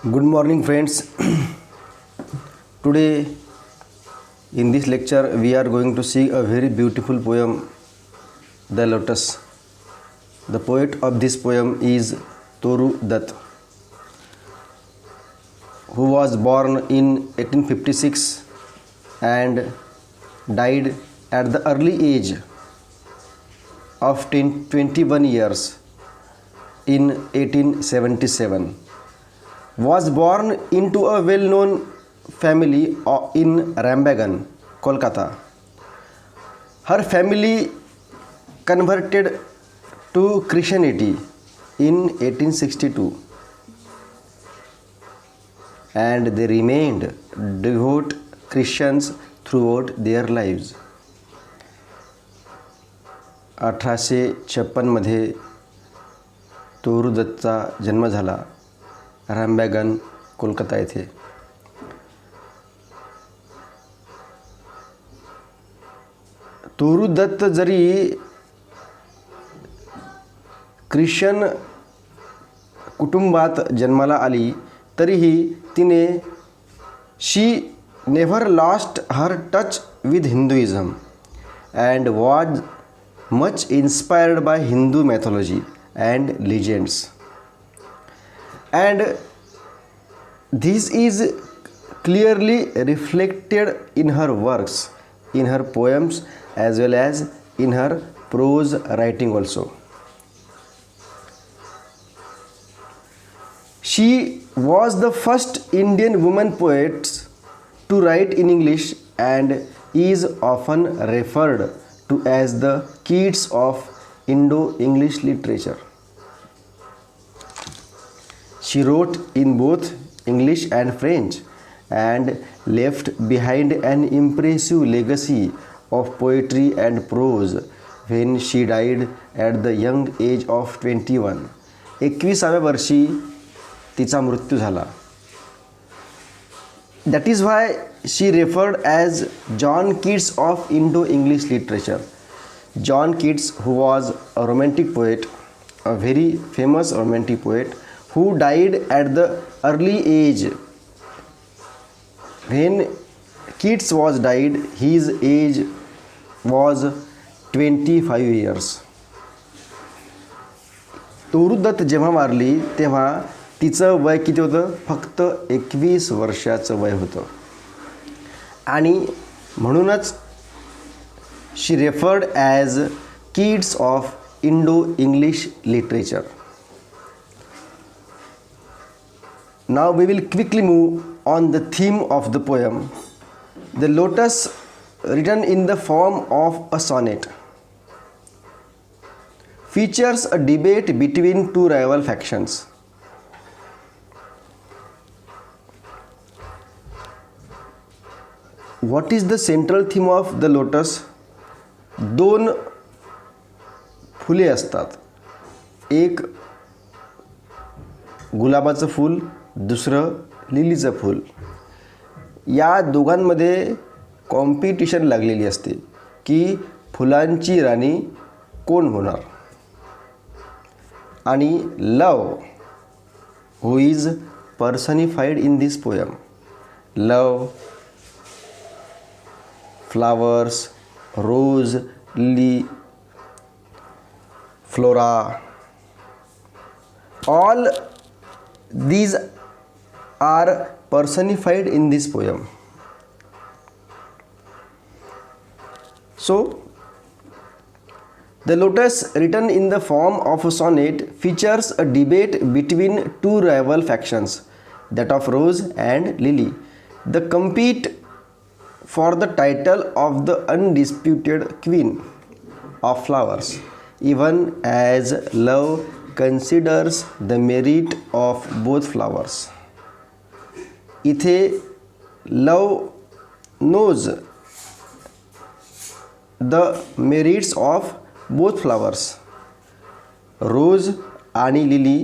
Good morning, friends. Today, in this lecture, we are going to see a very beautiful poem, The Lotus. The poet of this poem is Toru Dutt, who was born in 1856 and died at the early age of 21 years in 1877. Was born into a well-known family in Rambagan, Kolkata. Her family converted to Christianity in 1862 and they remained devout Christians throughout their lives. 1856 मध्ये तोरू दत्तचा जन्म झाला रामबॅगन, कोलकाता येथे. तोरू दत्त जरी Christian कुटुंबात जन्माला आली तरीही तिने she never lost her touch with Hinduism and was much inspired by Hindu mythology and legends. And this is clearly reflected in her works, in her poems as well as in her prose writing also. She was the first Indian woman poet to write in English and is often referred to as the Keats of Indo-English literature. She wrote in both English and French and left behind an impressive legacy of poetry and prose when she died at the young age of 21. 21व्या वर्षी तिचा मृत्यू झाला. That is why she referred as John Keats of Indo-English literature. John Keats, who was a romantic poet, a very famous romantic poet, who died at the early age. When Keats was died, his age was 25 years. तोरू दत्त जेव्हा वारली तेव्हा तिचं वय किती होतं? फक्त 21 वर्षाचं वय होतं. आणि म्हणूनच she referred as Keats of Indo-English literature. Now we will quickly move on the theme of the poem. The Lotus, written in the form of a sonnet, features a debate between two rival factions. What is the central theme of the Lotus? दोन फुले असतात. एक गुलाबाचं फूल, दुसरं लिलीचं फूल. या दोघांमध्ये competition लागलेली असते की फुलांची राणी कोण होणार. आणि love, who is personified in this poem. Love, flowers, rose, lily, flora, all these are personified in this poem. So the Lotus, written in the form of a sonnet, features a debate between two rival factions, that of Rose and Lily. They compete for the title of the undisputed queen of flowers, even as love considers the merit of both flowers. इथे love knows the merits of both flowers. रोज आणि lily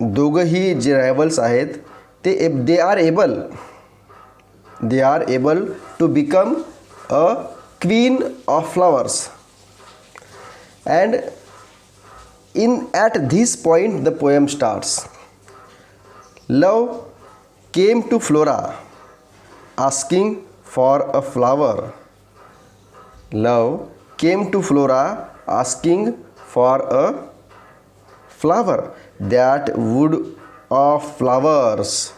दोघंही जे rivals आहेत they are able to become a queen of flowers. And At this point the poem starts. Love came to Flora asking for a flower. Love came to Flora asking for a flower. That would of flowers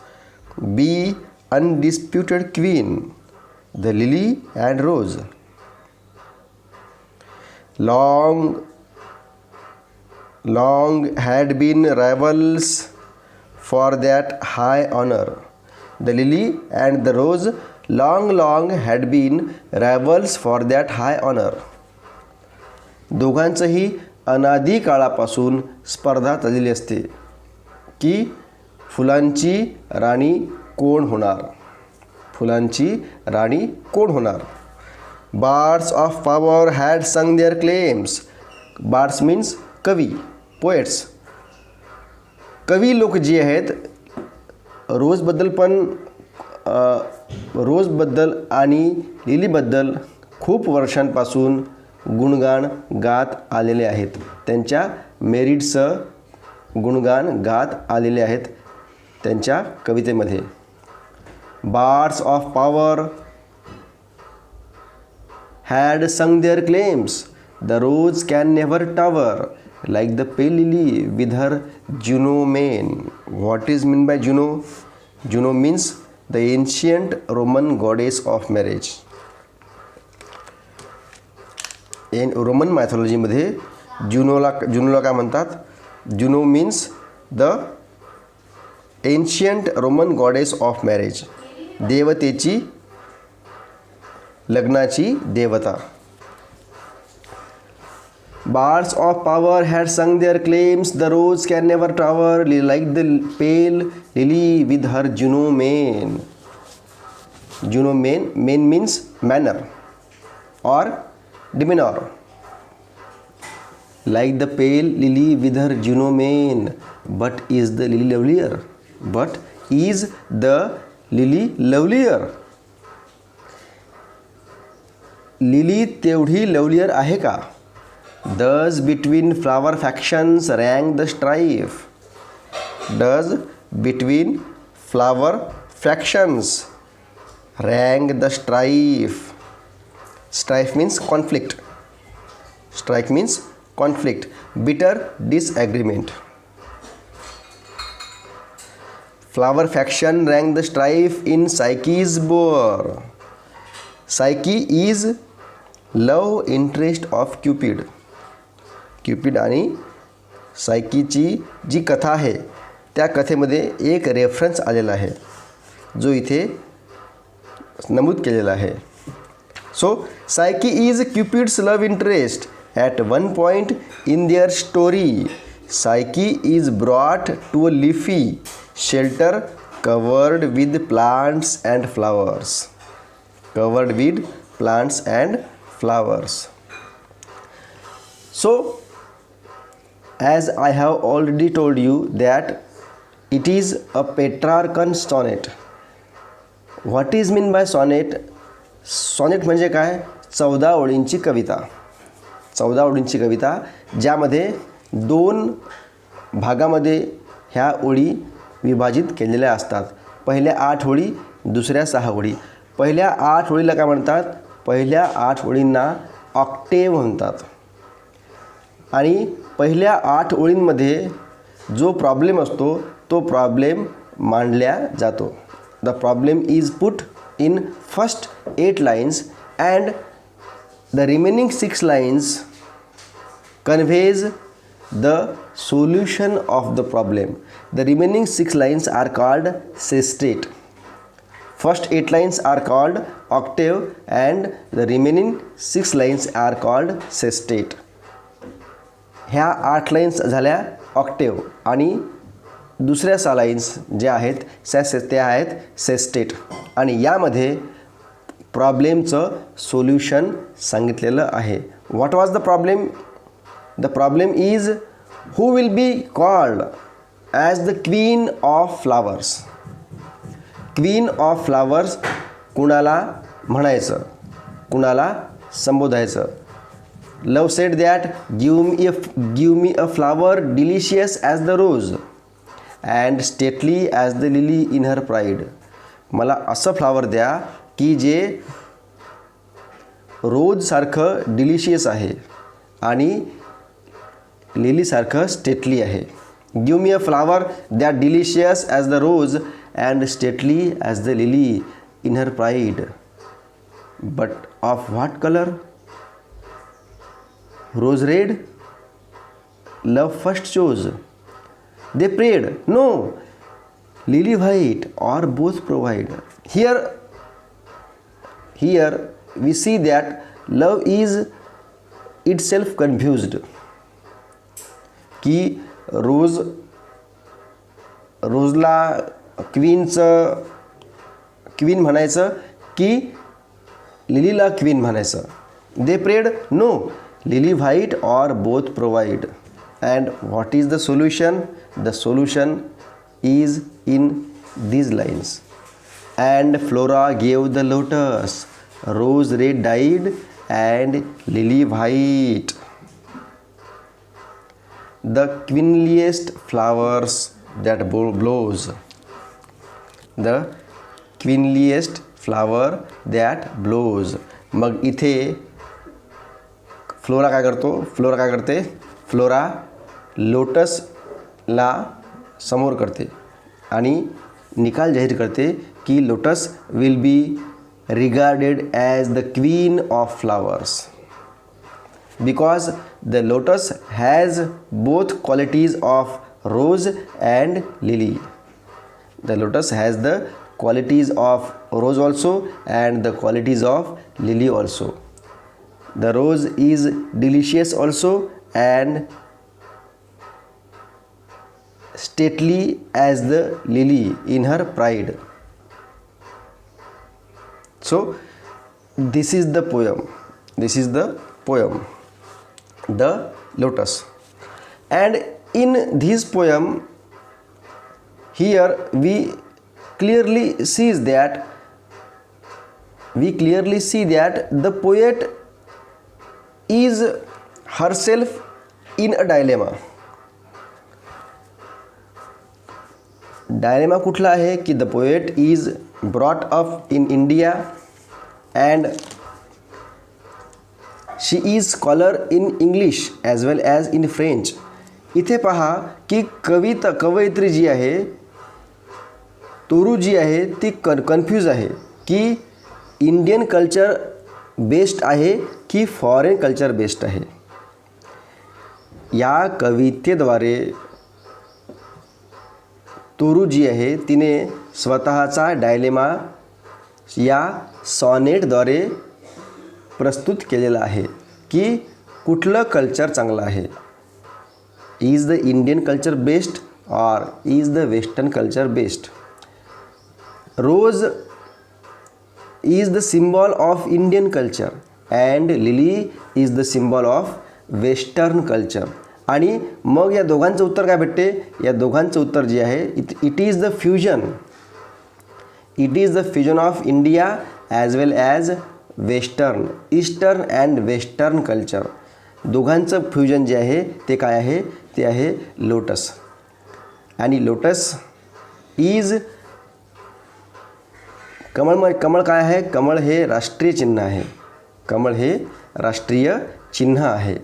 be undisputed queen, the lily and rose. Long had been rivals for that high honor. The lily and the rose long had been rivals for that high honor. दोघांचंही अनादी काळापासून स्पर्धा चाललेली असते की फुलांची राणी कोण होणार. फुलांची राणी कोण होणार. Bards of power had sung their claims. Bards means कवी, poets. कवी लोक जी आहेत रोजबद्दल आणि लिलीबद्दल खूप वर्षांपासून गुणगान गात आलेले आहेत. त्यांच्या मेरिट्सचं गुणगान गात आलेले आहेत त्यांच्या कवितेमध्ये. Bards of power had sung their claims. The rose can never tower like the pale lily with her Juno mane. What is meant by Juno? Juno means the ancient Roman goddess of marriage. In Roman mythology मध्ये जुनोला काय म्हणतात. जुनो means the ancient Roman goddess of marriage. देवतेची लग्नाची देवता. Bards of power had sung their claims. The rose can never tower like the pale lily with her Juno mane. Juno mane means manner or demeanor. Like the pale lily with her Juno mane. But is the lily lovelier? But is the lily lovelier? Lily तेवढी lovelier आहे का. Does between flower factions rank the strife. Does between flower factions rank the strife. Strife means conflict. Strife means conflict, bitter disagreement. Flower faction rank the strife in Psyche's bower. Psyche is love interest of Cupid. Cupid आणि सायकीची जी कथा आहे त्या कथेमध्ये एक reference आलेला आहे जो इथे नमूद केलेला आहे. So Psyche is Cupid's love interest. At one point in their story Psyche is brought to a leafy shelter covered with plants and flowers. Covered with plants and flowers. So as I have already told you that it is a Petrarchan sonnet. What is meant by sonnet? Sonnet म्हणजे काय. 14 ओळींची कविता. 14 ओळींची कविता ज्यामध्ये 2 भागामध्ये ह्या ओळी विभाजित केलेल्या असतात. पहिल्या 8 ओळी, दुसऱ्या 6 ओळी. पहिल्या 8 ओळीला काय म्हणतात. पहिल्या 8 ओळींना ऑक्टेव म्हणतात. आणि पहिल्या 8 ओळींमध्ये जो प्रॉब्लेम असतो तो प्रॉब्लेम मांडल्या जातो. The problem is put in first 8 lines and the remaining 6 lines conveys the solution of the problem. The remaining 6 lines are called sestet. First 8 lines are called octave and the remaining 6 lines are called sestet. ह्या 8 lines झाल्या Octave आणि दुसऱ्या 6 lines ज्या आहेत त्या आहेत sestet. आणि यामध्ये प्रॉब्लेमचं सोल्युशन सांगितलेलं आहे. What was the problem. The problem is who will be called as the queen of flowers. Queen of flowers कुणाला म्हणायचं, कुणाला संबोधायचं. Love said that give me a flower delicious as the rose and stately as the lily in her pride. मला असं flower द्या की जे रोजसारखं delicious आहे आणि लिलीसारखं स्टेटली आहे. Give me a flower that delicious as the rose and stately as the lily in her pride. But of what colour? Rose red? Love first chose. Then prayed, no, lily white or both provide. Here we see that love is itself confused. की रोजला queen म्हणायचं की लिलीला queen म्हणायचं. They prayed, no, lily white or both provide. And what is the solution? The solution is in these lines. And Flora gave the lotus, rose red dyed and lily white, the queenliest flowers that blows. The queenliest flower that blows. मग इथे flora काय करते? Flora लोटसला समोर करते आणि निकाल जाहीर करते की lotus will be regarded as the queen of flowers because the lotus has both qualities of rose and lily. The lotus has the qualities of rose also and the qualities of lily also. The rose is delicious also and stately as the lily in her pride. So this is the poem, The Lotus. And in this poem here we clearly see that the poet is herself in a dilemma. Dilemma कुठला आहे की the poet is brought up in India and she is scholar in English as well as in French. इथे पहा की कवयित्री जी आहे तोरू जी आहे ती कन्फ्यूज आहे की इंडियन कल्चर बेस्ड आहे की फॉरेन कल्चर बेस्ड आहे. या कवितेद्वारे तोरू जी आहे तिने स्वतःचा डायलेमा या सॉनेटद्वारे प्रस्तुत केलेला आहे की कुठलं कल्चर चांगलं आहे. Is the Indian culture based or is the western culture based. Rose is the symbol of Indian culture and lily is the symbol of western culture. आणि मग या दोघांचं उत्तर काय भेटते? या दोघांचं उत्तर जे आहे it is the fusion of India as well as western, eastern and western culture. दोघांचं फ्युजन जे आहे ते काय आहे? ते आहे लोटस. आणि लोटस इज कमळ काय आहे? कमळ हे राष्ट्रीय चिन्ह आहे. कमळ हे राष्ट्रीय चिन्ह आहे,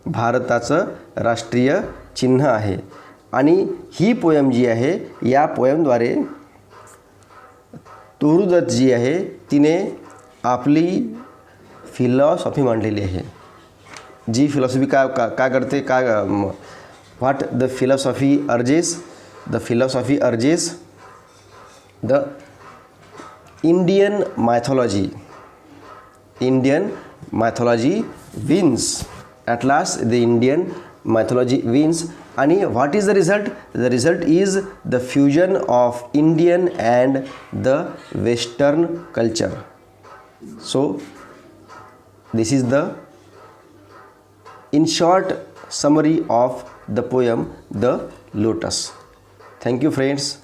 भारताचं राष्ट्रीय चिन्ह आहे. आणि ही पोयम जी आहे या पोयमद्वारे तोरू दत्त जी आहे तिने आपली फिलॉसॉफी मांडलेली आहे. जी फिलॉसॉफी काय करते? What the philosophy urges? The philosophy urges the Indian mythology wins. At last the Indian mythology wins. And what is the result? The result is the fusion of Indian and the Western culture. So this is the in short summary of the poem The Lotus. Thank you friends.